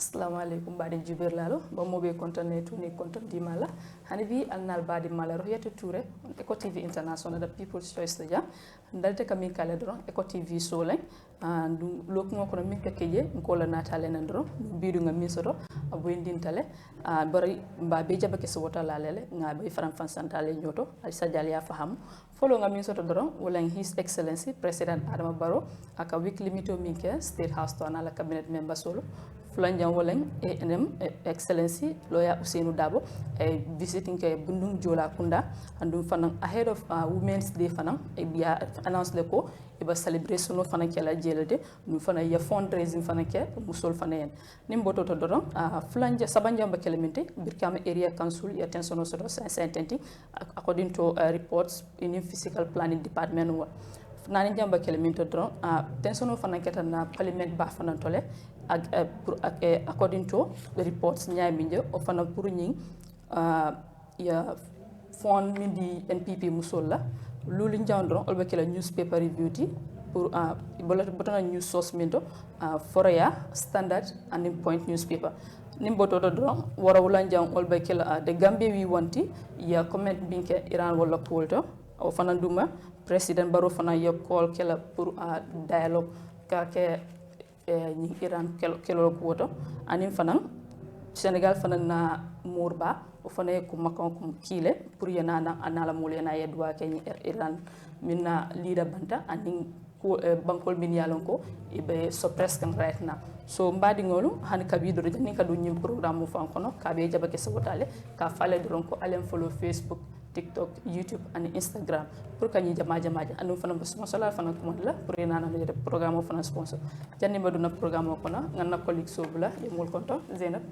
assalamu alaikum badi jibir lalo ba mobe kontane tuni kontan di mala hani bi alnal badi mala rohiyata touré Eco TV International the people's choice ja ndalte kami kala dron Eco TV solen du lokmo kono min kakeje ngola natale nandro bidu ngam misoto aboyindintale bari mba be jabake so wota lalele ngabe faram fansantale nyoto ay sajal ya faham folo ngam misoto dron wala his excellency president Adama Barrow aka weekly meeting minke state house to anala cabinet member solo Fulanjang Woleng ANM Excellency Lawyer Usainu Dabo visiting ke Bundung Jola Kunda and fanang ahead of Women's Day fanang biya announce leko iba celebration no fanang kala jelede nu fana ya fundraising fanang ke musol fanayen nimboto to doron Fulanja Sabanja Bakelemente Birkama Area Council ya tensono soto scientific according to reports in physical planning department nani jamba keleminto dron tensono fana keta na parliament ba fana tole according to the reports nyaaminje o fana pour ñing ya fond mindi NPP musolla lulu njandron olbe kala newspaper review ti pour botana news source mindo Foria Standard and Point newspaper nimboto dron wara wala njang olbe kala de Gambia wi wanti ya comment binke Iran wala polto o fana duma President Barrow fana ye call kela pour dialogue ka ke ni Iran kelo ko anim fana Senegal fana na murba o fana ko makon ko kile pour yana na anala mulena yedwa ke ni Iran minna leader banta anin ko bankol min yalon ko ibe so presque right na so mbadi ngolu han kabido de ni kadu nyim programme fan kono ka be jabake sawtale ka fale doron ko alen follow Facebook TikTok, YouTube and Instagram pour kany jama anu fana sponsor fana ko la pour yana na de programme fana sponsor janni maduna programme ko na nganna colleague sobula yemul konto Zainab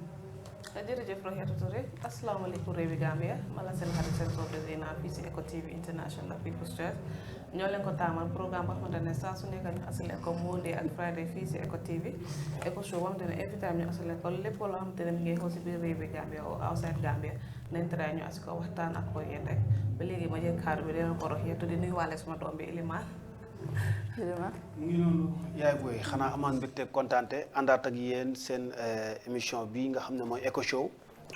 jërëjëf Rohiyatu Touré asalaamaaleykum réewi Gambia mala seen xarit seen soppe Zeyna fii si Eco TV International People's Choice ñoo leen ko taamal programme boo xamante ne saa su nekk ñu asale ko Monday ak Friday fii si Eco TV Eco show boo xamante ne every time ñu asale ko lépp loo xamante ne mu ngi xew si biir réewi Gambia o outside Gambia nañ try ñu asi ko waxtaan ak ko yéen rek ba léegi ma jël kàddu bi dina ko Rohiyatu di nuyuwaale suma doom bi Iliman ngi noonu yaay booy xanaa amaan mbégte kontaante àndaat ak yéen seen émission bii nga xam ne mooy Eco Show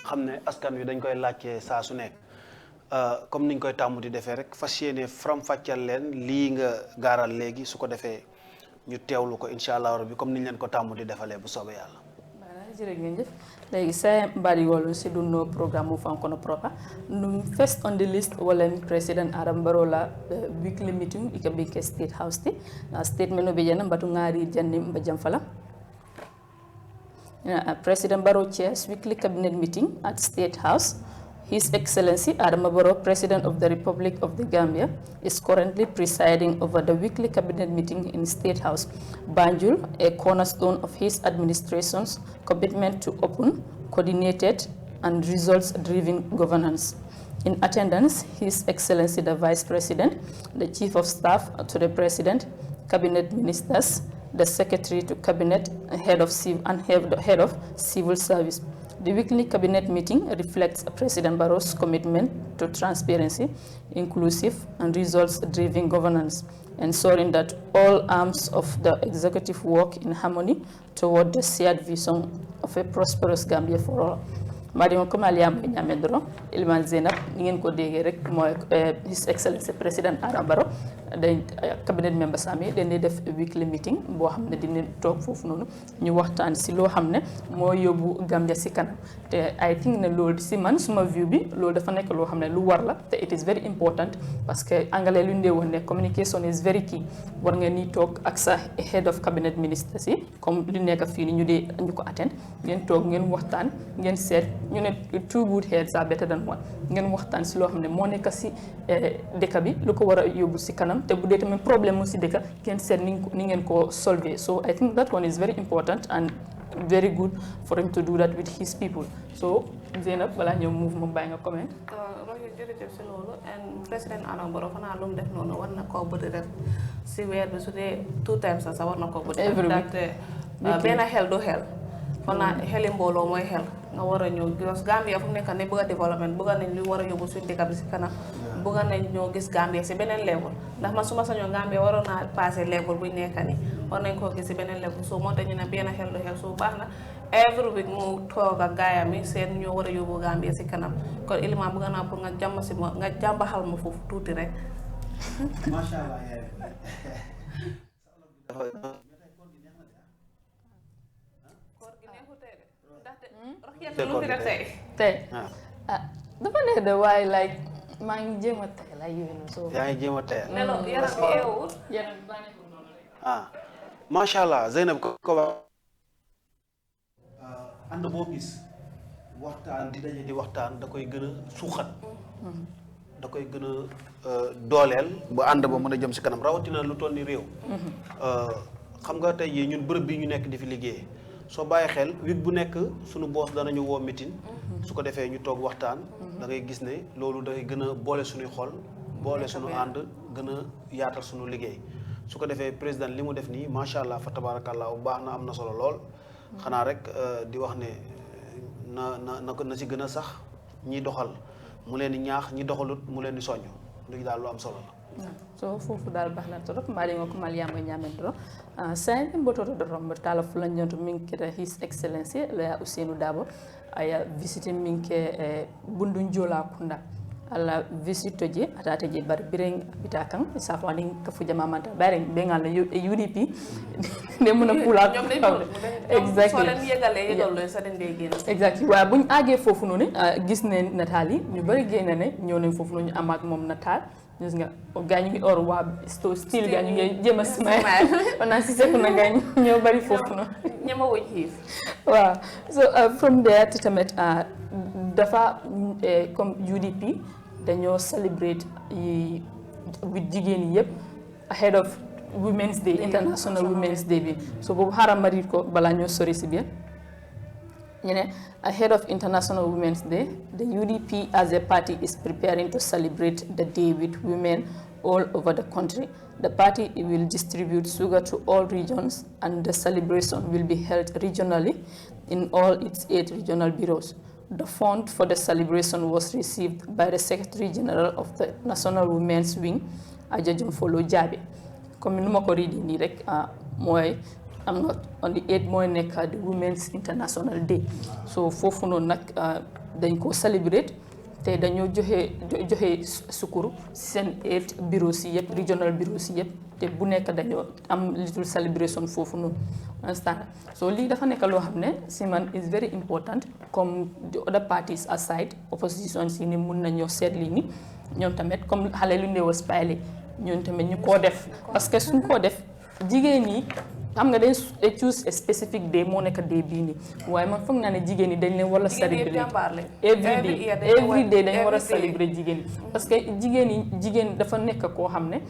xam ne askan wi dañ koy laajte saa su nekk comme niñ koy tàmm di defee rek fas yéene faram-fàcceel leen lii nga gaaral léegi su ko defee ñu teewlu ko incha allah rabbi comme niñ leen ko tàmm di defalee bu soobee yàlla. jërëjëf léegi sa mbadi wolu si dunno programme fankono proper first on the list wala president Adam Barrow la weekly meeting ikabike state house ti statement no be jana batu ngari janni mbajam fala President Barrow chairs weekly cabinet meeting at State House. His Excellency Adama Barrow, President of the Republic of the Gambia, is currently presiding over the weekly cabinet meeting in State House, Banjul, a cornerstone of his administration's commitment to open, coordinated, and results-driven governance. In attendance, His Excellency the Vice President, the Chief of Staff to the President, Cabinet Ministers, the Secretary to Cabinet, Head of Civil Service. The weekly cabinet meeting reflects President Barrow's commitment to transparency, inclusive, and results-driven governance, ensuring that all arms of the executive work in harmony toward the shared vision of a prosperous Gambia for all. Madame comme aliam nyamedro Ilman Zainab ngeen ko déggé rek moy His Excellency President Adama Barrow day cabinet members ami dañ def weekly meeting bo xamné dina tok fofu nonu ñu waxtaan ci lo xamné mo yobbu Gambia ci kanam té I think né lool ci man suma view bi lool dafa nek lo xamné lu war la té it is very important parce que anglais lu ndé wonné communication is very key war nga ni tok ak sa head of cabinet ministers yi comme lu nek fi ni ñu dé ñu ko attend ngeen tok ngeen waxtaan ngeen sét ñu ne two good heads are better than one ngeen waxtaan ci lo xamne mo nekk ci dëkk bi lu ko wara yobbu ci kanam te bu dé tamit problème mu ci dëkk ngeen seet ni ngeen ko solver so I think that one is very important and very good for him to do that with his people so Zainab bala ñew move mo bay nga comment Rohiyatu jërëjëf ci loolu and President Adama Barrow xana lu mu def noonu war na ko bëri def ci weer bi su dé two times sa war na ko bëri def benn xel du xel kon naa xeli mbooloo mooy xel nga war a ñëw gis Gambia fu mu nekk ne bëgg a développement bëgg nañ lu war a yóbbu suñu dëkk bi si kanam bëgg nañ ñoo gis Gambia si beneen level ndax man su ma sañoon Gambia waroon naa passé level buñ nekk nii war nañ koo gis si beneen level so moo tax ñu ne benn xel du xel so baax na every week mu toog ak gaayam yi seen ñoo war a yóbbu Gambia si kanam kon Iliman bëgg naa pour nga jàmm si ma nga jàmbaxal ma foofu tuuti rek. macha allah yaay. koor gi neexu tey de ndaxte roxiyatu lu fi def tey dafa neex de waaye like maa ngi jéem a tey la yéen so yaa ngi jéem a tey. nelo yaram bi eewul. yaram bi baa nekkul noonu rek. macha allah Zeynab ko ànd boo gis waxtaan di daje di waxtaan da koy gën a suuxat da koy gën a dooleel ba ànd ba mën a jëm si kanam rawatina lu toll ni réew xam nga tey jii ñun bërëb bi ñu nekk di fi liggéey soo bàyyi xel week bu nekk suñu boss danañu woo meeting su ko defee ñu toog waxtaan da ngay gis ne loolu day gën a boole suñuy xol boole suñu ànd gën a yaatal suñu liggéey su ko defee président li mu def nii macha allah fa tabarakallah baax na am na solo lool xanaa rek di wax ne na si gën a sax ñi doxal mu leen di ñaax ñi doxalut mu leen di soññ luy daal lu am solo la. so foofu daal baax na trop mbaɗi ngo ko maliyama ñamen doro sahen ɓe mbototo ɗo rombo tala fulanjonto min keta his excellence laya Ousainou Darboe aya visité min ke bundun jola kunda alla visite je atata je bar bireng bita kan safo anin kafu jama manta bare be ngal UDP de muna pula exactly so len yegale yegal sa den de gen exactly wa buñ agé fofu nonu gis ne natali ñu bari génné ne ñëw nañ fofu nonu am ak mom natal gis nga gañu ngi or wa still gañu ngi jema smile on a ci sekku na gañ ñoo bari fofu no ñama wo xiif wa so from there to tamet dafa comme UDP dañoo celebrate with jigéen yëpp ahead of Women's Day International Women's Day bi so boobu xaaral ma riit ko balaa ñoo sori si biir ñu ne ahead of International Women's Day the UDP as a party is preparing to celebrate the day with women all over the country. The party will distribute sugar to all regions and the celebration will be held regionally in all its 8 regional bureaus. The fund for the celebration was received by the Secretary General of the National Women's Wing, Ajajum Folo Jabe. Comme nous m'avons dit rek moi am not on the 8 mooy nekk the Women's International Day. So foofu noonu nag dañ ko celebrate te dañoo joxe sukuru seen 8 bureaux yi yëpp regional bureaux yi yëpp te bu nekk dañoo am little celebration foofu noonu understand so lii dafa nekk loo xam ne si man is very important comme the other parties aside opposition si ni mun nañoo seet lii ni ñoom tamit comme xale lu ndew spile ñoom tamit ñu koo def parce que suñ koo def jigéen ñi xam nga dañ choose a specific day moo nekk day bii nii waaye man foog naa ne jigéen ñi dañ leen war a célébrer every day dañ war a célébrer jigéen ñi parce que jigéen dafa nekk koo xam ne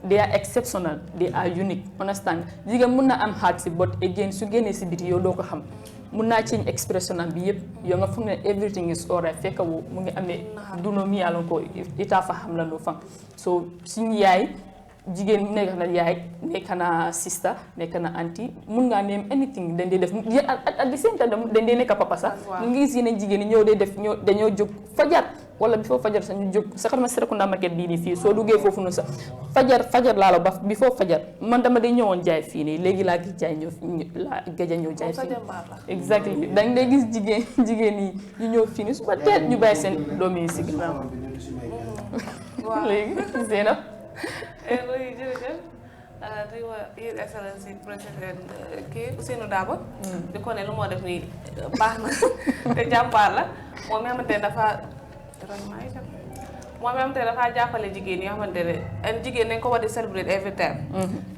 they are exceptional they are unique understand jigéen mun na am hardship but again su génnee si biti yow doo ko xam mun naa change expression am bi yëpp yow nga foog ne everything is alright fekk woo mu ngi amee duno mi yàlla ko itaa fa xam la noo fan so suñu yaay jigéen nekk na yaay nekk na sister nekk na auntie mun ngaa name anything dañ dee def at the same time dañ dee nekk papa sax mu ngi gis yeneen jigéen ñi ñoo dee def dañoo jóg fajar wala before fajar sax ñu jóg sa xam na Serekunda market bii nii fii soo duggee foofu noonu sax fajar laa la ba before fajar man dama day ñëwoon jaay fii nii léegi laa gis jaay laa gëj a ñëw jaay fii exactly dañ dee gis jigéen yi ñu ñëw fii nii suba teel ñu bàyyi seen doom yi si ginnaaw léegi Zeyna jërëjëf di wa His Excellency président kii Ousainou Darboe di ko ne lu moo def nii baax na te jàmbaar la moom mi xamante ne dafa jàppale jigéen yoo xamante ne jigéen nañ ko war di celebrate every time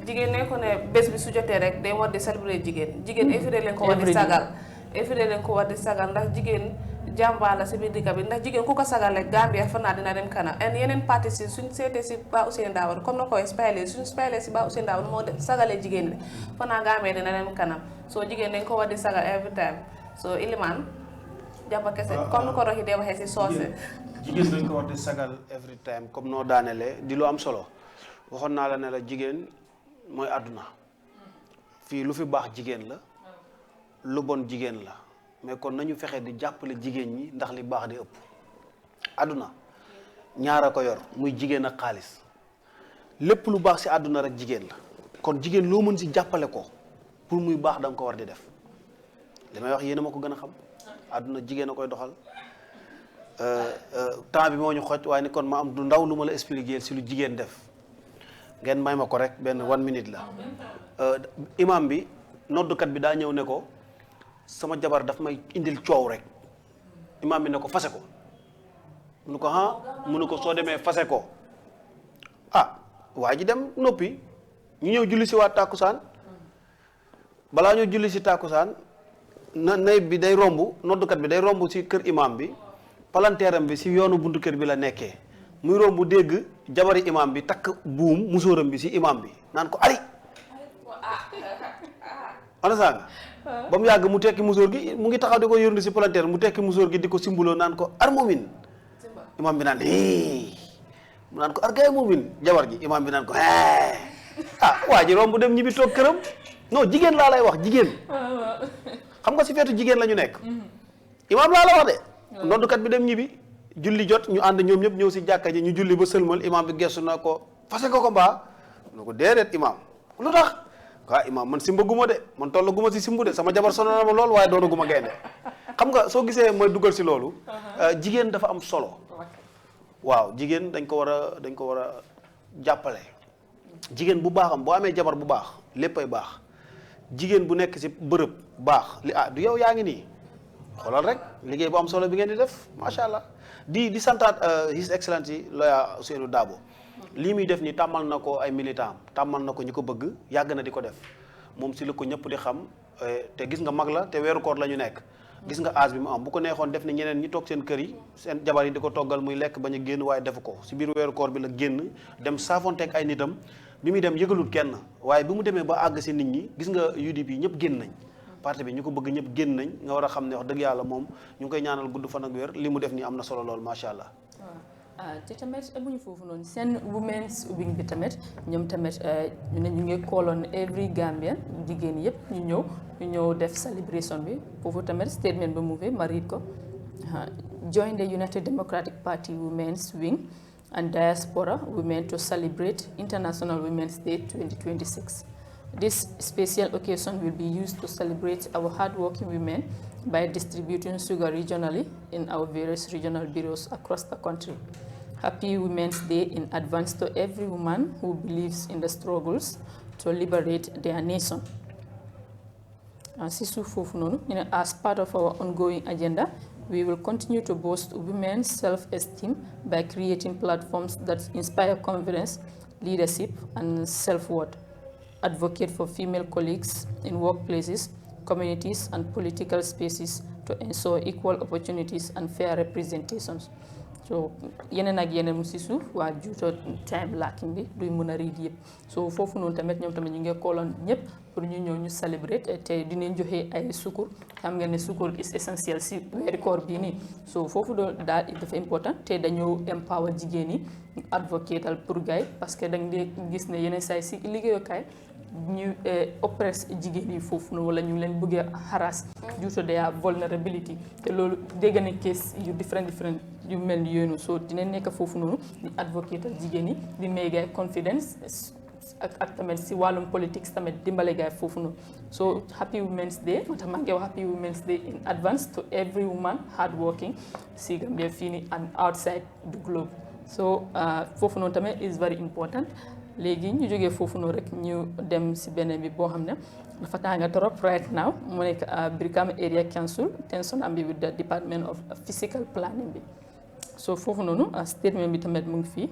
jigéen nañ ko ne bés bi su jotee rek dañ war di celebrate jigéen every day lañ ko war di sagal every day lañ ko war di sagal ndax jigéen jàmbaar la si biir dëkk bi ndax jigéen ku ko sagal rek Gambia fan naa dina dem kanam and yeneen parti si suñ seetee si Ba Ousainou Darboe comme na koy spaylee suñ spaylee si Ba Ousainou Darboe moo sagalee jigéen ñi fan naa Gambia dina dem kanam soo jigéen dañ ko war di sagal every time so Iliman jàppa kese comme nu ko roxi dee waxee si soose jigéen dañ ko war di sagal every time comme noo daanelee di lu am solo waxoon naa la ne la jigéen mooy àdduna fii lu fi baax jigéen la lu bon jigéen la mais kon nañu fexe di jàppale jigéen ñi ndax li baax di ëpp àdduna ñaara ko yor muy jigéen ak xaalis lépp lu baax si àdduna rek jigéen la kon jigéen loo mën si jàppale ko pour muy baax da nga ko war di def li may wax yéen a ma ko gën a xam àdduna jigéen a koy doxal temps bi moo ñu xoj waaye ni kon ma am du ndaw lu ma la expliquer si lu jigéen def ngeen may ma ko rek benn 1 minute la imam bi noddukat bi daa ñëw ne ko sama jabar daf may indil coow rek imam bi ne ko fase ko mu ne ko mu ne ko soo demee fase ko waa ji dem noppi ñu ñëw julli si waa tàkkusaan balaa ñoo julli si tàkkusaan nay bi day romb noddukat bi day romb si kër imam bi palanteeram bi si yoonu buntu kër bi la nekkee muy romb dégg jabari imam bi takk buum musóoram bi si imam bi naan ko ari ana sanga ba mu yàgg mu tekki musóor gi mu ngi taxaw di ko yërndu si palanteer mu tekki musóor gi di ko simbuloo naan ko ar moomin imam bi naan mu naan ko ar gaay moomin jabar ji imam bi naan ko waa ji romb dem ñibbi toog këram non jigéen laa lay wax jigéen xam nga si feetu jigéen la ñu nekk imam laa la wax de noddukat bi dem ñibbi julli jot ñu ànd ñoom ñëpp ñëw si jàkka ji ñu julli ba sëlmal imam bi gestu na ko fase ko mbaa na ko déedéet imam lu tax imam man simba guma de man toll guma si simbu de sama jabar sonal na ma lool waaye doona guma gaynde xam nga soo gisee mooy dugal si loolu jigéen dafa am solo waaw jigéen dañ ko war a jàppale jigéen bu baaxam boo amee jabar bu baax léppay baax jigéen bu nekk si bërëb baax du yow yaa ngi nii xoolal rek liggéey bu am solo bi ngeen di def macha allah di santaat His Excellency Lawyer Ousainou Darboe lii muy def nii tàmmal na ko ay militant tàmmal na ko ñi ko bëgg yàgg na di ko def moom si la ko ñëpp di xam te gis nga mag la te weeru koor la ñu nekk gis nga âge bi mu am bu ko neexoon def ni ñeneen ñi toog seen kër yi seen jabar yi di ko toggal muy lekk bañ a génn waaye defu ko si biir weeru koor bi la génn dem saafonteeg ay nitam bi muy dem yëgalut kenn waaye bi mu demee ba àgg si nit ñi gis nga UDP ñëpp génn nañ parti bi ñu ko bëgg ñëpp génn nañ nga war a xam ne wax dëgg yàlla moom ñu ngi koy ñaanal gudd fan ak wér li mu def nii am na solo lool macha allah. te tamit amuñu foofu noonu seen women's wing bi tamit ñoom tamit ñu ne ñu ngi kooloon every Gambian jigéen yëpp ñu ñëw def celebration bi foofu tamit statement ba mu fi ma read ko join the United Democratic Party Women's Wing and Diaspora Women to celebrate International Women's Day 2026. This special occasion will be used to celebrate our hardworking women by distributing sugar regionally in our various regional bureaus across the country. Happy Women's Day in advance to every woman who believes in the struggles to liberate their nation. As part of our ongoing agenda, we will continue to boost women's self-esteem by creating platforms that inspire confidence, leadership, and self-worth. Advocate for female colleagues in workplaces, communities, and political spaces to ensure equal opportunities and fair representations. So yeneen ak yeneen mu si suuf waa juuto time lacking bi duy mën a read yëpp so foofu noonu tamit ñoom tamit ñu ngi kooloon ñëpp pour ñu ñëw ñu celebrate te dinañ joxe ay sukkur xam ngeen ne sukkur is essentiel si weeri koor bii nii so foofu daal dafa important te dañoo empower jigéen yi advocatal pour gars yi parce que dañ dee gis ne yeneen saay si liggéeyukaay ñu oppress jigéen yi foofu noonu wala ñu leen bëggee harass due to their vulnerability te loolu dégg na case yu different yu mel ni yooyu so dina nekk foofu noonu di advocate jigéen yi di may gaay confidence ak tamit si wàllum politics tamit dimbale gaay foofu noonu so happy Women's Day moo tax maa ngi wax happy Women's Day in advance to every woman hard working si Gambia fii nii and outside the globe so foofu noonu tamit is very important léegi ñu jógee foofu noonu rek ñu dem si beneen bi boo xam ne dafa tàng trop right now mu nekk Brikama Area Council tension am bi with the Department of Physical Planning bi so foofu noonu statement bi tamit mu ngi fii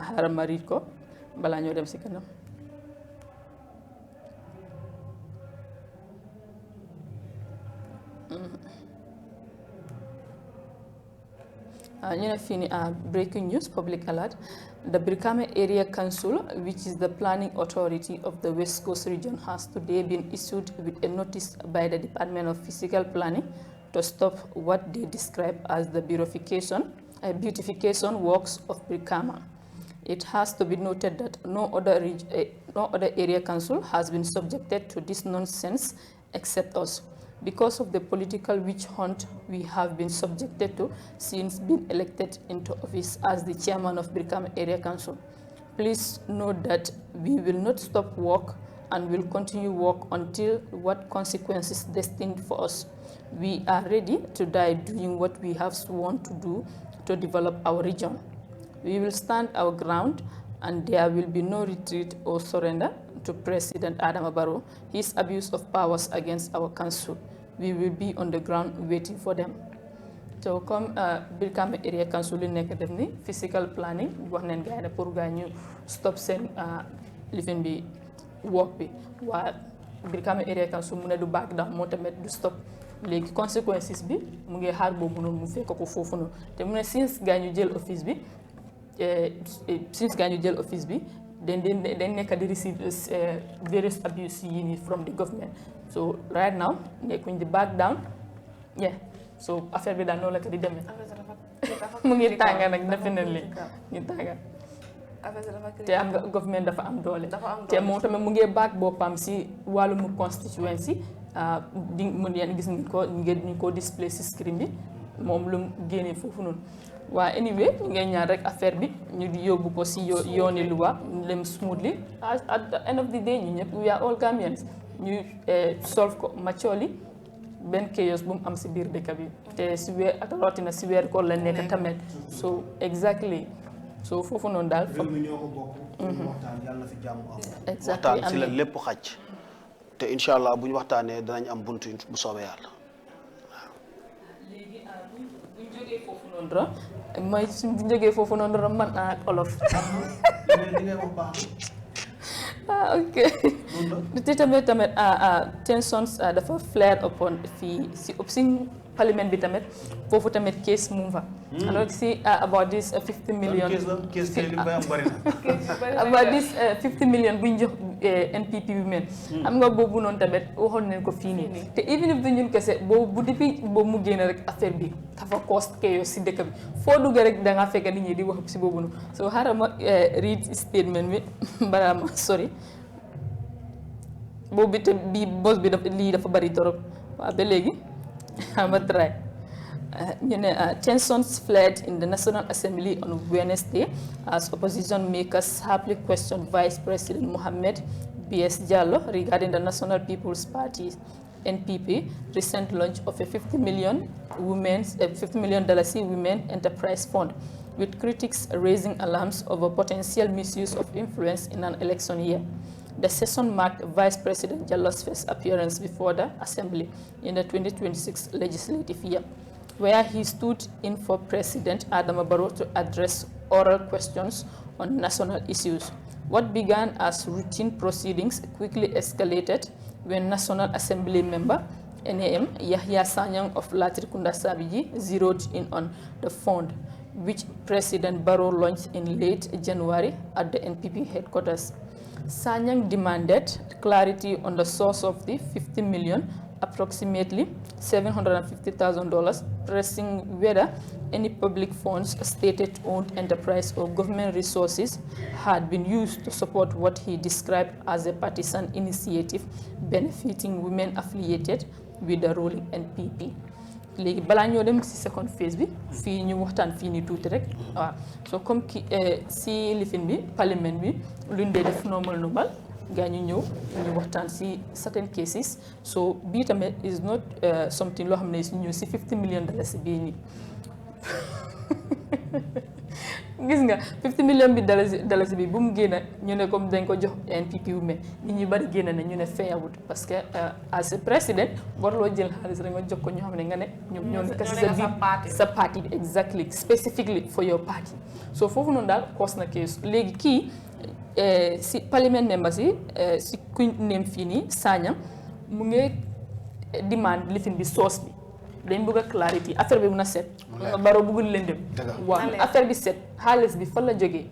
xaaral ma read ko balaa ñoo dem si kanam ñu ne fii ni breaking news public alert. The Brikama Area Council, which is the planning authority of the West Coast region, has today been issued with a notice by the Department of Physical Planning to stop what they describe as the beautification works of Brikama. It has to be noted that no other area council has been subjected to this nonsense except us, because of the political witch hunt we have been subjected to since being elected into office as the chairman of Brikama Area Council. Please note that we will not stop work and will continue work until what consequences destined for us. We are ready to die doing what we have sworn to do to develop our region. We will stand our ground and there will be no retreat or surrender to President Adama Barrow, his abuse of powers against our council. We will be on the ground waiting for them. So comme Brikama Area Council li nekk def ni physical planning wax neen gaay ne pour gaay ñu stop seen living bi work bi waa Brikama Area Council mu ne du back down moo tamit du stop léegi consequences bi mu ngi xaar boobu noonu mu fekk ko foofu noonu te mu ne since gaay ñu jël office bi dañ nekk di receive various abuse yi nii from the government so right now nekkuñ di back down so affaire bi daal noonu la ko di demee mu ngi tànga nag definitely ngi tànga te am nga government dafa am doole te moom tamit mu ngi baak boppam si wàllum constituency di mu yeen gis ñu ko display si screen bi moom lu génnee foofu noonu waa anyway ñu ngay ñaan rek affaire bi ñu di yóbbu ko si yooni luwa lem smoothly at the end of the day ñu ñëpp we are all Gambians ñu solve ko maturely benn chaos bu mu am si biir dëkk bi te si weer ak rawatina si weer ko la nekk tamit so exactly so foofu noonu daal réew mi ñoo ko bokk waxtaan yàlla na fi jàmm am exactly waxtaan si la lépp xaj te incha allah bu ñu waxtaanee danañ am buntu bu soobee yàlla waaw léegi bu ñu jógee foofu noonu dara mooy bu ñu jógee foofu noonu dara man ak olof li ngay wax baax ok te tamit tensions dafa flare upon fii si parliament bi tamit foofu tamit case mu fa alors si about this 50 million about this 50 million bu ñu jox NPP women am nga boobu noonu tamit waxoon nañ ko fii nii te even if du ñun kese boobu bu depuis boobu mu génn rek affaire bi dafa cost chaos si dëkk bi foo dugg rek da nga fekk nit ñi di wax si boobu noonu so xaaral ma read statement bi balaa ma sorry boobu bi te bii bos bi lii dafa bari torop waaw ba léegi ma try ñu ne tensions flared in the National Assembly on Wednesday as opposition makers sharply questioned Vice President Mohamed B.S. Jallow regarding the National People's Party NPP recent launch of a $50 million women enterprise fund, with critics raising alarms over potential misuse of influence in an election year. The session marked Vice President Jallow's first appearance before the Assembly in the 2026 legislative year, where he stood in for President Adama Barrow to address oral questions on national issues. What began as routine proceedings quickly escalated when National Assembly member NAM Yahya Sanyang of Latrikunda Sabiji zeroed in on the fund, which President Barrow launched in late January at the NPP headquarters. Sanyang demanded clarity on the source of the $50 million, approximately $750,000, pressing whether any public funds, state-owned enterprise or government resources had been used to support what he described as a partisan initiative benefiting women affiliated with the ruling NPP. léegi balaa ñoo dem si second phase bi fii ñu waxtaan fii nii tuuti rek waaw so comme ki si lifin bi parlement bi luñ dee def normal gaa ñu ñëw ñu waxtaan si certain cases so bii tamit is not something loo xam ne si ñëw si $50 million bii nii gis nga 50 million bi dalasi bi bu mu génn ñu ne comme dañ ko jox NPP wu mais nit ñi bari génn na ñu ne fayawut parce que as a president warloo jël xaalis rek nga jox ko ñoo xam ne nga ne ñoom ñoo nekk sa parti bi exactly specifically for your party so foofu noonu daal cause na case léegi kii si parliament members yi si kuñ neem fii nii Sanyang mu ngi demand lifin bi source bi dañ bëgg a clarity affaire bi mun a set Barrow bëggul leen dem waaw affaire bi set xaalis bi fa la jógee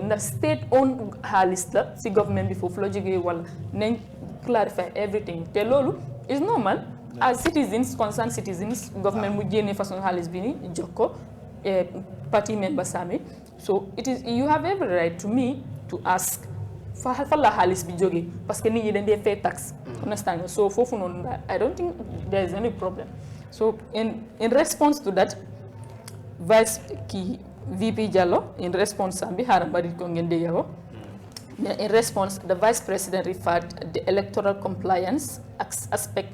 ndax state owned xaalis la si government bi foofu la jógee wala nañ clarify everything te loolu is normal as citizens concerned citizens government mu génnee façon xaalis bi ni jox ko party member sami so it is you have every right to me to ask fa la xaalis bi jógee parce que nit ñi dañ dee fay tax understand so foofu noonu I don't think there is any problem so in response to that VP Jallow in response bi xaaral ma ko ngeen dégg ko in response the vice president referred the electoral compliance aspect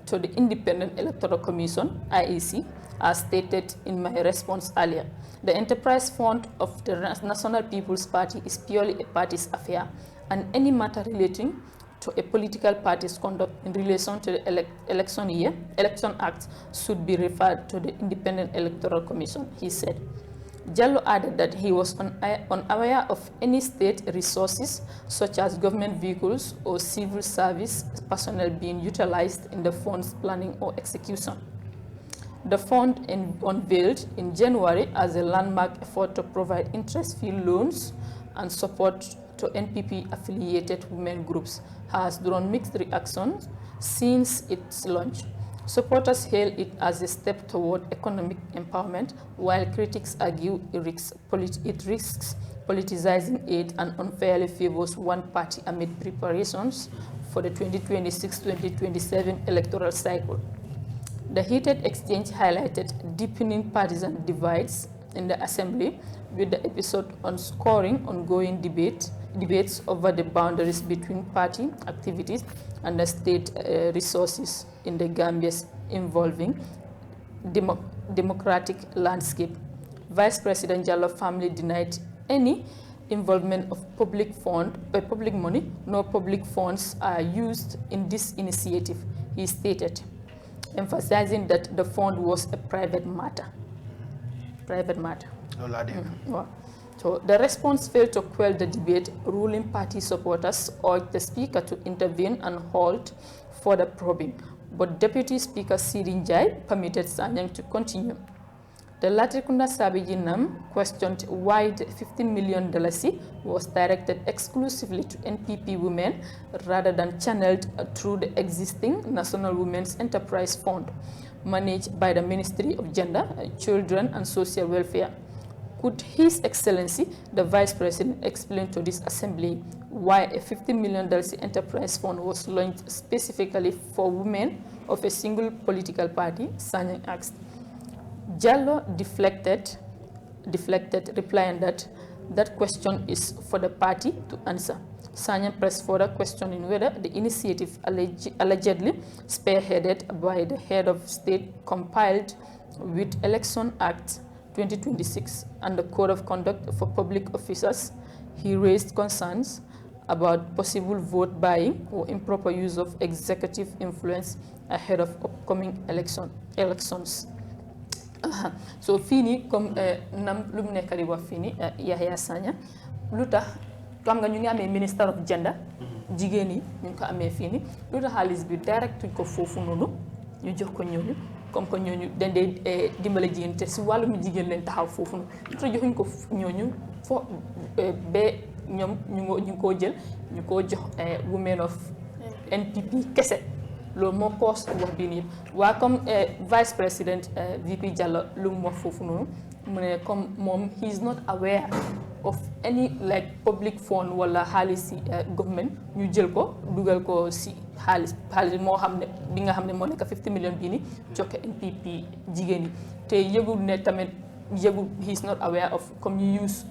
to the Independent Electoral Commission, IEC, as stated in my response earlier. The enterprise fund of the National People's Party is purely a party's affair, and any matter relating to a political party's conduct in relation to the Election Act should be referred to the Independent Electoral Commission, he said. Jallo added that he was unaware of any state resources, such as government vehicles or civil service personnel, being utilized in the fund's planning or execution. The fund unveiled in January as a landmark effort to provide interest-free loans and support to NPP-affiliated women groups has drawn mixed reactions since its launch. Supporters hail it as a step toward economic empowerment, while critics argue it risks politicizing aid and unfairly favors one party amid preparations for the 2026-2027 electoral cycle. The heated exchange highlighted deepening partisan divides in the Assembly, with the episode underscoring ongoing debates over the boundaries between party activities and the state resources in the Gambia's evolving democratic landscape. Vice President Jallo family denied any involvement of public money, nor public funds are used in this initiative, he stated, emphasizing that the fund was a private matter. So the response failed to quell the debate. Ruling party supporters urged the Speaker to intervene and halt further probing, but Deputy Speaker Sirin Jai permitted Sanyang to continue. The Latrikunda Sabijinam questioned why the $50 million was directed exclusively to NPP women rather than channeled through the existing National Women's Enterprise Fund, managed by the Ministry of Gender, Children and Social Welfare. Could His Excellency, the Vice President, explain to this Assembly why a $50 million enterprise fund was launched specifically for women of a single political party? Sanyang asked. Jallo deflected, replying that that question is for the party to answer. Sanyang pressed further, questioning whether the initiative allegedly spearheaded by the head of state compiled with Election Act 2026 and the Code of Conduct for Public Officers. He raised concerns about possible vote buying or improper use of executive influence ahead of upcoming elections. So fini comme nam lu nekk di wax fini Yahya Sanya lu tax xam nga ñu ngi amee Minister of Gender jigéen yi ñu ngi ko amee fini lu tax xaalis bi direct ko foofu noonu ñu jox ko ñooñu comme que ñooñu dañ dee dimbale jigéen te si wàllum jigéen leen taxaw foofu noonu lu tax joxuñ ko ñooñu fo ba ñoom ñu ngi koo jël ñu koo jox women of NPP kese loolu moo cause wax bii nii waa comme Vice President VP Jallow lu mu wax foofu noonu mu ne comme moom he is not aware of any like public fund wala xaalis si government ñu jël ko dugal ko si xaalis moo xam ne bi nga xam ne moo nekk 50 million bii nii joxe NPP jigéen yi te yëgul ne tamit yëgul he is not aware of comme ñu use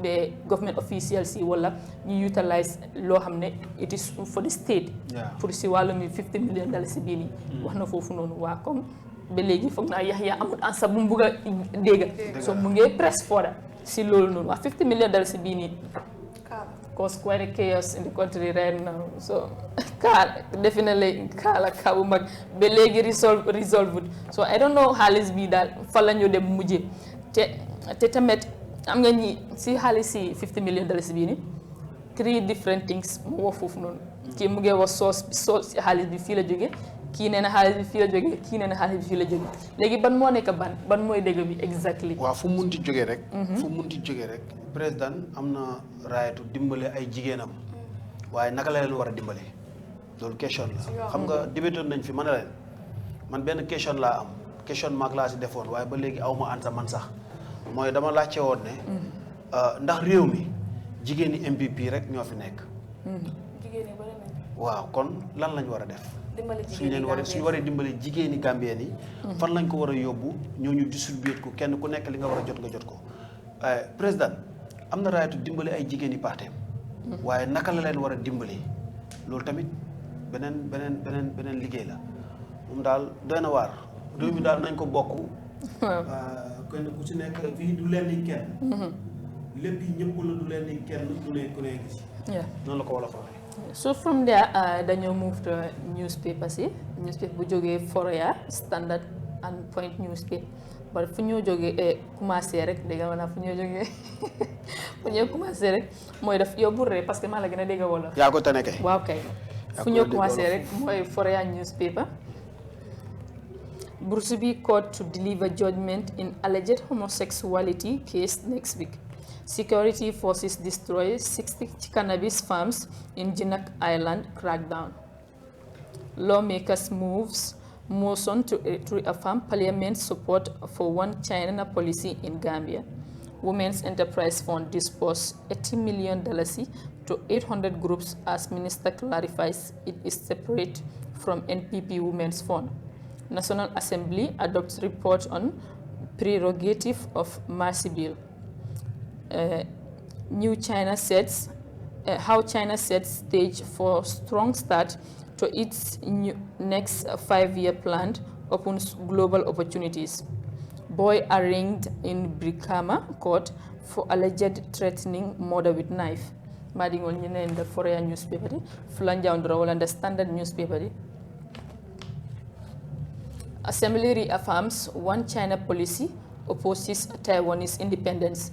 the government officials yi wala ñu utilize loo xam ne it is for the state pour si wàllum $50 million si bii nii wax na foofu noonu waa comme ba léegi foog naa Yahya amul ansa bu mu bugg a dégg so mu ngi press further si loolu noonu waa $50 million si bii nii cause quite a chaos in the country right now so definitely kaala bu mag ba léegi resolved so I don't know xaalis bii daal fa la ñu dem mujjee te tamit am nga ñi si xaalis si $50 million bii nii 3 different things mu wax foofu noonu kii mu ngi wax source si xaalis bi fii la jógee kii nee na xaalis bi fii la jógee kii nee na xaalis bi fii la jógee léegi ban moo nekk ban mooy dégg bi exactly waaw fu munti jógee rek fu munti jógee rek président am na raayatu dimbale ay jigéenam waaye naka la leen war a dimbale loolu question la xam nga débatoon nañ fi mën a leen man benn question laa am question maag laa si defoon waaye ba léegi aw ma ansa man sax mooy dama laajte woon ne ndax réew mi jigéeni MPP rek ñoo fi nekk waaw kon lan lañ war a def suñu waree dimbale jigéeni Gambien yi fan lañ ko war a yóbbu ñooñu distribuer ko kenn ku nekk li nga war a jot nga jot ko président am na raayatu dimbale ay jigéeni parteem waaye naka la leen war a dimbale loolu tamit beneen liggéey la moom daal doy na waar réew mi daal nañ ko bokk. waaw kenn ku ci nekk fii du leen ni kenn. lépp yi ñëpp la du leen ni kenn du ne ku ne gis. noonu la ko wala fa. So from there dañoo move to newspapers yi newspaper bu jógee Foroyaa Standard and Point newspaper ba fu ñoo jógee commencé rek dégg nga fu ñoo jógee fu ñoo commencé rek mooy def yow bu ree parce que maa la gën a dégg wala. yaa ko tane kay. waaw kay fu ñoo commencé rek mooy Foroyaa newspaper. Brusubi court to deliver judgment in alleged homosexuality case next week. Security forces destroy 60 cannabis farms in Jinak Island crackdown. Lawmakers moves motion to reaffirm parliament support for one China policy in Gambia. Women's Enterprise Fund disbursed $80 million to 800 groups as minister clarifies it is separate from NPP Women's Fund. National Assembly adopts report on prerogative of Mercy Bill. How China sets stage for strong start to its next 5-year plan opens global opportunities. Boy arraigned in Brikama court for alleged threatening murder with knife. Madingol ñene in the Foroyaa newspaper di Fulanja Ondro and the Standard newspaper di. Assembly reaffirms one China policy opposes Taiwanese independence.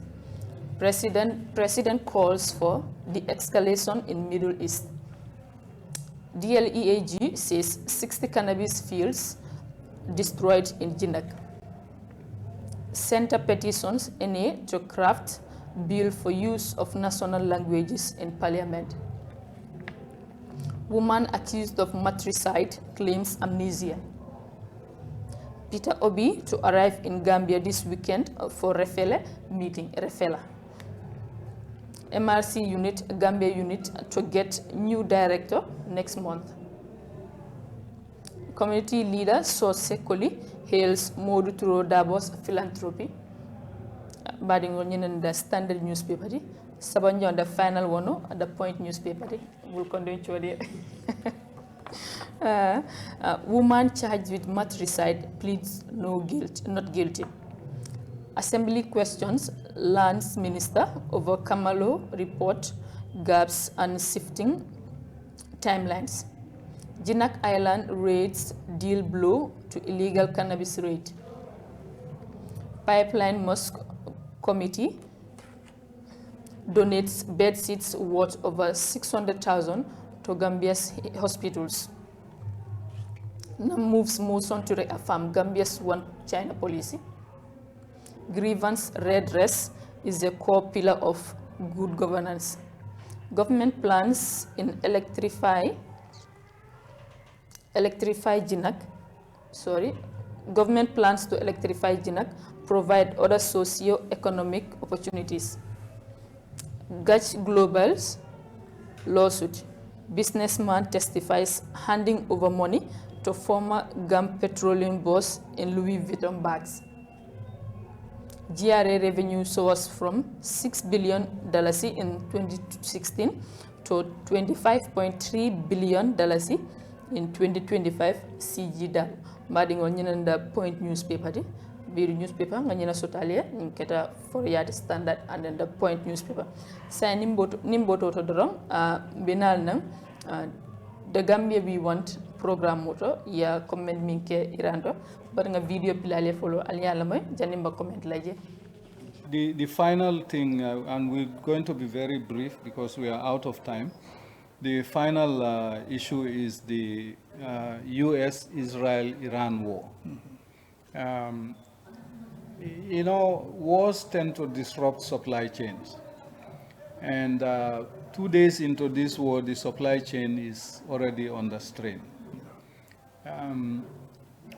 President calls for de-escalation in Middle East. DLEAG says 60 cannabis fields destroyed in Jinak. Center petitions NA to craft bill for use of national languages in parliament. Woman accused of matricide claims amnesia. Peter Obi to arrive in Gambia this weekend for Refela meeting. MRC unit, Gambia unit to get new director next month. Community leader Sose Koli hails Modu Turo Dabo's philanthropy. Badingo in the Standard newspaper. Sabanjo on the final one, at the Point newspaper. We'll continue to woman charged with matricide pleads not guilty. Assembly questions Lands Minister over Kamalo report gaps and shifting timelines. Jinak Island raids deal blow to illegal cannabis raid. Pipeline Mosque Committee donates bed seats worth over 600,000 to Gambia's hospitals. Now moves motion to reaffirm Gambia's one China policy. Grievance redress is a core pillar of good governance. Government plans in electrify Jinak. Government plans to electrify Jinak provide other socio-economic opportunities. Gach Global's lawsuit. Businessman testifies handing over money to former GAM petroleum boss in Louis Vuitton bags. GRA revenue soars from $6 billion in 2016 to $25.3 billion in 2025 CG dal. Madingol ñinen the Point newspaper di biir newspaper nga ñina sotalia ñu keta Foroyaa Standard and then the Point newspaper. Sa nimboto to dorong binal nang the Gambia we want program moto ya comment minke irando but nga video pilale follow aliala moy janimba comment laje. The final thing, and we're going to be very brief because we are out of time. The final issue is the U.S.-Israel-Iran war. Wars tend to disrupt supply chains. And 2 days into this war, the supply chain is already under strain.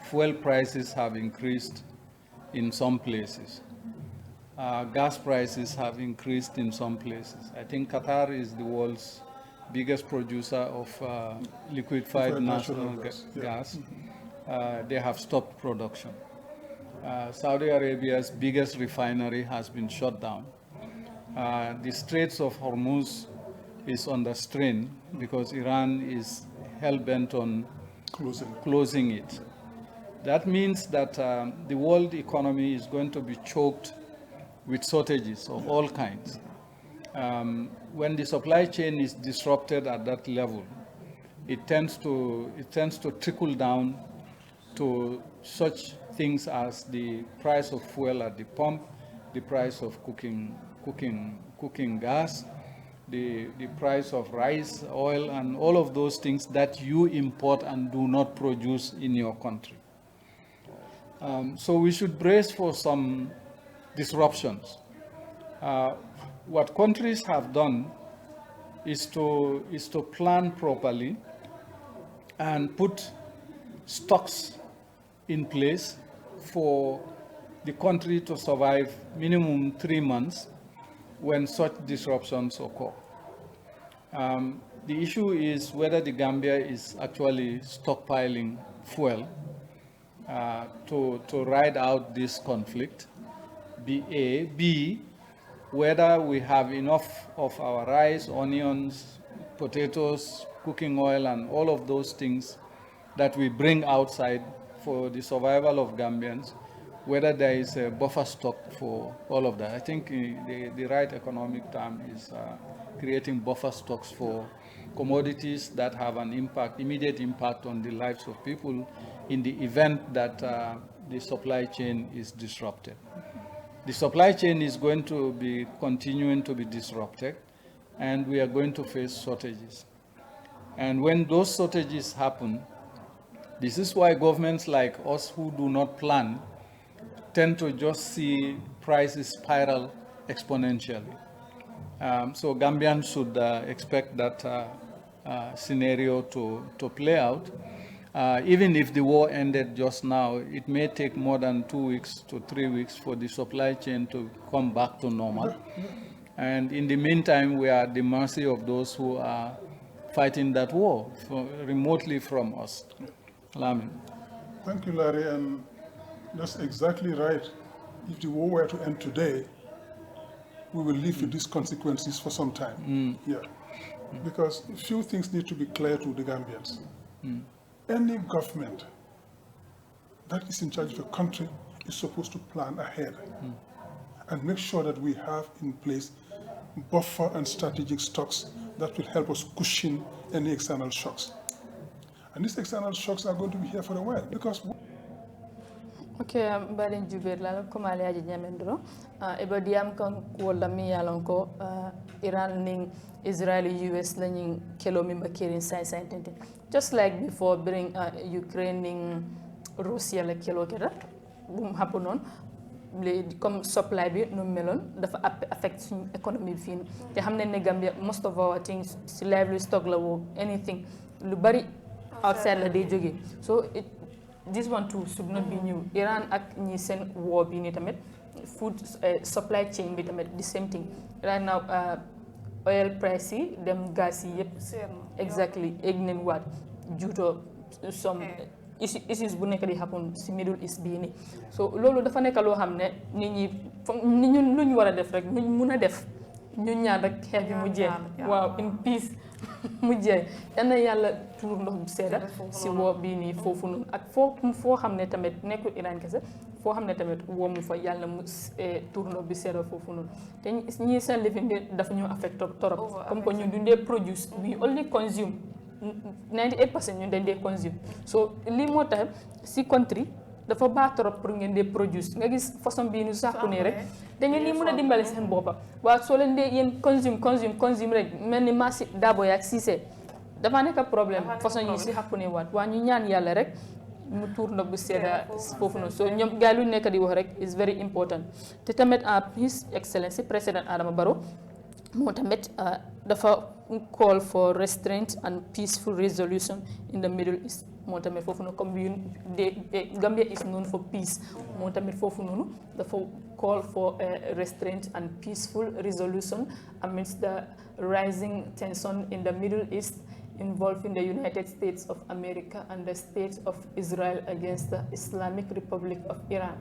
Fuel prices have increased in some places. Gas prices have increased in some places. I think Qatar is the world's biggest producer of liquefied natural gas. They have stopped production. Saudi Arabia's biggest refinery has been shut down. The Straits of Hormuz is under strain because Iran is hell-bent on closing it. That means that the world economy is going to be choked with shortages of all kinds. When the supply chain is disrupted at that level, it tends to trickle down to such things as the price of fuel at the pump, the price of cooking gas, the price of rice, oil, and all of those things that you import and do not produce in your country. So we should brace for some disruptions. What countries have done is to plan properly and put stocks in place for the country to survive minimum 3 months when such disruptions occur. The issue is whether the Gambia is actually stockpiling fuel to ride out this conflict, B, whether we have enough of our rice, onions, potatoes, cooking oil, and all of those things that we bring outside for the survival of Gambians, whether there is a buffer stock for all of that. I think the right economic term is creating buffer stocks for commodities that have an impact, immediate impact on the lives of people in the event that the supply chain is disrupted. The supply chain is going to be continuing to be disrupted, and we are going to face shortages. And when those shortages happen, this is why governments like us who do not plan tend to just see prices spiral exponentially. So Gambians should expect that scenario to play out. Even if the war ended just now, it may take more than 2 weeks to 3 weeks for the supply chain to come back to normal. And in the meantime, we are at the mercy of those who are fighting that war remotely from us. Lamin. Thank you, Larry, and that's exactly right. If the war were to end today, we will live with these consequences for some time. Yeah, because a few things need to be clear to the Gambians. Any government that is in charge of a country is supposed to plan ahead and make sure that we have in place buffer and strategic stocks that will help us cushion any external shocks. And these external shocks are going to be here for a while because okay, Baden Juber la ko mali aji nyamendro eba diam kan ko lami yalon ko Iran ning Israel US la ning kelo mi makirin sai tente just like before bring Ukraine ning Russia la kelo keda bum happen comme supply bi no melon dafa affect suñu economy fi te xamne ne Gambia most of our things ci lively stock la wo anything lu bari outside la day joge so this one too should not be new. Iran ak ñi sen war bi ni tamit food supply chain bi tamit the same thing right now oil price yi dem gas yi yep exactly egnen wat due to some issues bu nek di happen ci Middle East bi ni so lolu dafa nek lo xamne nit ñi ñun luñu wara def rek ñu mëna def ñu ñaan rek xex bi mu jeex waaw in peace mu jeex dana yàlla tuur ndox bu sedda si woo bii nii foofu noonu ak foo xam ne tamit nekkul Iran kese foo xam ne tamit woo mu fa yàlla mu tuur ndox bi sedda foofu noonu te ñii seen living bi dafa ñu affect torop comme que ñu dundee produce we only consume 98% ñu dañ dee consume so lii moo tax si country dafa baax trop pour ngeen dee produce nga gis façon bii nu sàkku nii rek da ngeen ni mën a dimbale seen boppa waaw soo leen dee yéen consume rek mel ni marché Dabo yaak Cissé dafa nekk problème façon yi si xàkku nii waat waa ñu ñaan yàlla rek mu tuur ndox bu sedda foofu noonu so ñoom gars lu nekk di wax rek is very important te tamit His Excellency President Adama Barrow moo tamit dafa call for restraint and peaceful resolution in the Middle East moo tamit foofu noonu comme Gambia is known for peace moo tamit foofu noonu dafa call for restraint and peaceful resolution amidst the rising tension in the Middle East involving the United States of America and the State of Israel against the Islamic Republic of Iran,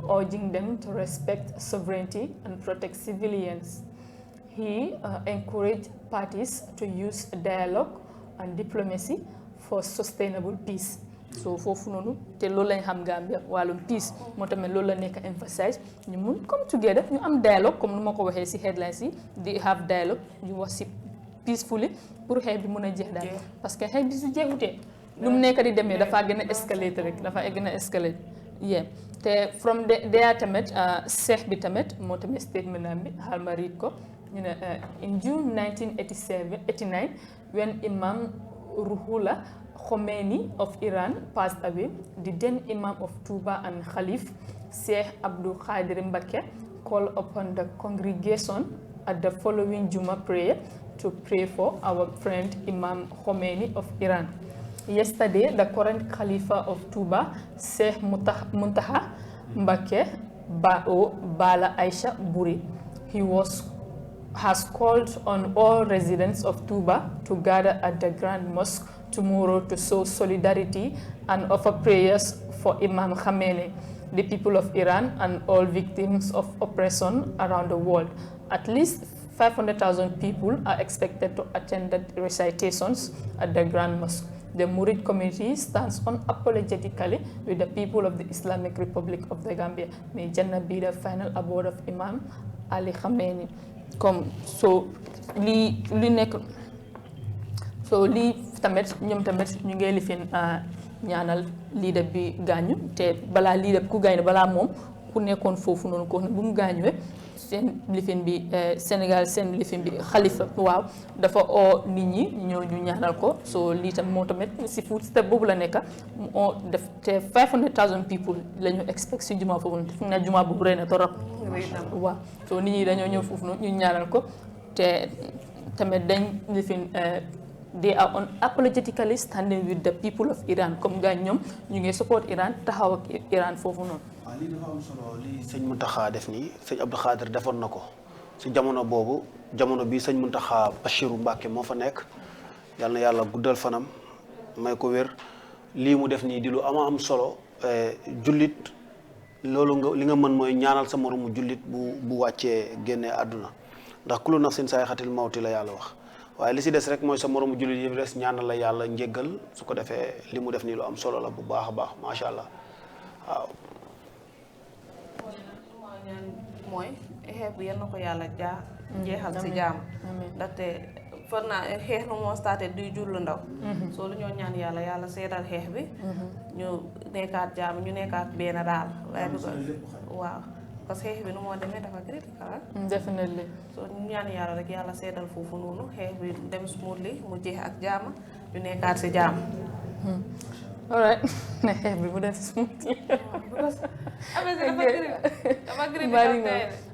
urging them to respect sovereignty and protect civilians. He encouraged parties to use dialogue and diplomacy for sustainable peace. So foofu noonu te loolu lañ xam Gambia wàllum peace moo tamit loolu la nekk emphasize ñu mun come together ñu am dialogue comme nu ma ko waxee ci headlines yi di have dialogue ñu wax ci peacefully pour xeex bi mën a jeex daal parce que xeex bi su jeexutee lu mu nekk di demee dafa gën a escalator rek dafa gën a escalator yeah te from there tamit seex bi tamit moo tamit statement am bi xaal ma read ko ñu ne in June 1989 when Imam Ruhullah Khomeini of Iran passed away, the then Imam of Touba and Khalif, Sheikh Abdul Qadir Mbake, called upon the congregation at the following Juma prayer to pray for our friend Imam Khomeini of Iran. Yesterday, the current Khalifa of Touba, Sheikh Muntaha Mbake Bala Aisha Buri, has called on all residents of Touba to gather at the Grand Mosque tomorrow to show solidarity and offer prayers for Imam Khomeini, the people of Iran, and all victims of oppression around the world. At least 500,000 people are expected to attend the recitations at the Grand Mosque. The Murid community stands unapologetically with the people of the Islamic Republic of the Gambia. May Jannah be the final abode of Imam Ali Khomeini. So lii tamit ñoom tamit ñu ngi lifin ñaanal leader bi gaañu te balaa leader ku gaañu balaa moom ku nekkoon foofu noonu ko bu mu gaañuwee seen lifin bi Sénégal seen lifin bi xalifa waaw dafa oo nit ñi ñëw ñu ñaanal ko so lii tam moo tamit si foot step boobu la nekk mu oo def te 500,000 people la ñu expect si juma foofu noonu fu na juma boobu rëy na torop waaw so nit ñi dañoo ñëw foofu noonu ñu ñaanal ko te tamit dañ lifin they are unapologetically standing with the people of Iran comme gaañ ñoom ñu ngi support Iran taxaw ak Iran foofu noonu. waaw lii dafa am solo li sëñ Muntaxa def nii sëñ Abdou Khadir defoon na ko si jamono boobu jamono bii sëñ Muntaxa Bachiru Mbàkke moo fa nekk yal na yàlla guddal fanam may ko wér lii mu def nii di lu am solo jullit loolu li nga mën mooy ñaanal sa moromu jullit bu wàccee génnee àdduna ndax kullu nafsin zaa'iqatul mawti la yàlla wax. waaye li si des rek mooy sa moromu jullit yi des ñaanal la yàlla njéggal su ko defee li mu def nii lu am solo la bu baax a baax macha allah waaw. mooy xeex bi yal na ko yàlla jeexal si jaam ndaxte far naa xeex lu moo starté duy jur lu ndaw soo lu ñoo ñaan yàlla seedal xeex bi ñu nekkaat jaam ñu nekkaat benn daal waaye waaw parce que xeex bi nu moo demee dafa critical definitely so ñu ñaan yàlla rek yàlla seedal foofu noonu xeex bi dem smoothly mu jeex ak jaama ñu nekkaat si jaam alright xeex bi mu dem smoothly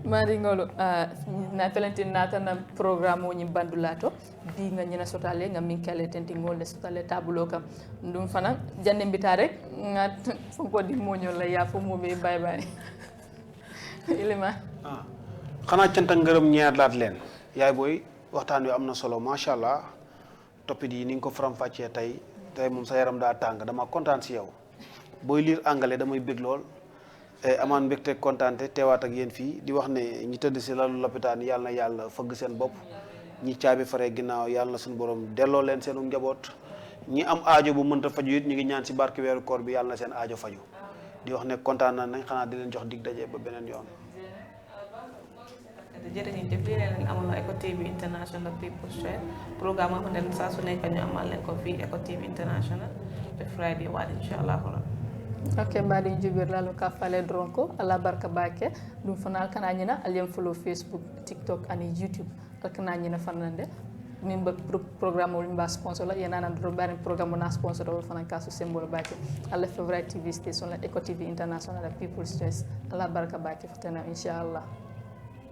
maringolo na felenti natana programme o ñim bandulato bi nga ñina sotale nga min kale tenti ngolde sotale tabulo kam ndum fana jande mbita rek nga fonko di moñol la ya fo mo be bye bye ilima xanaa cant ak ngërëm ñeer laat leen yaay booy waxtaan wi am na solo macha allah toppit yi ni nga ko faram-fàccee tey moom sa yaram daa tàng dama kontaan si yow booy lire anglais damay bég lool amaan mbégte kontaante teewaat ak yéen fii di wax ne ñi tëdd si lalu lopitaan yàlla na yàlla fëgg seen bopp ñi caabi fare ginnaaw yàlla na suñu borom delloo leen seenu njaboot ñi am aajo bu mënta faju it ñu ngi ñaan si barke weeru koor bi yàlla na seen aajo faju di wax ne kontaan nañ xanaa di leen jox dig daje ba beneen yoon. jërëjëf lii leen amal Eco TV International People's Choice programme moo xamante ne saa su nekk ñu amal leen ko fii Eco TV International te Friday waat inshallah ok mbaɗi jubirlalo ka fale dronko ala barka bake ɗum fana alkanañina alyen follow Facebook TikTok ani YouTube alkanañina fannande min ba programme o mba sponsor la yenana do bari programme na sponsor o fana kaso symbole bake alla favorite TV station la Eco TV International People's Choice ala barka bake fatana inshallah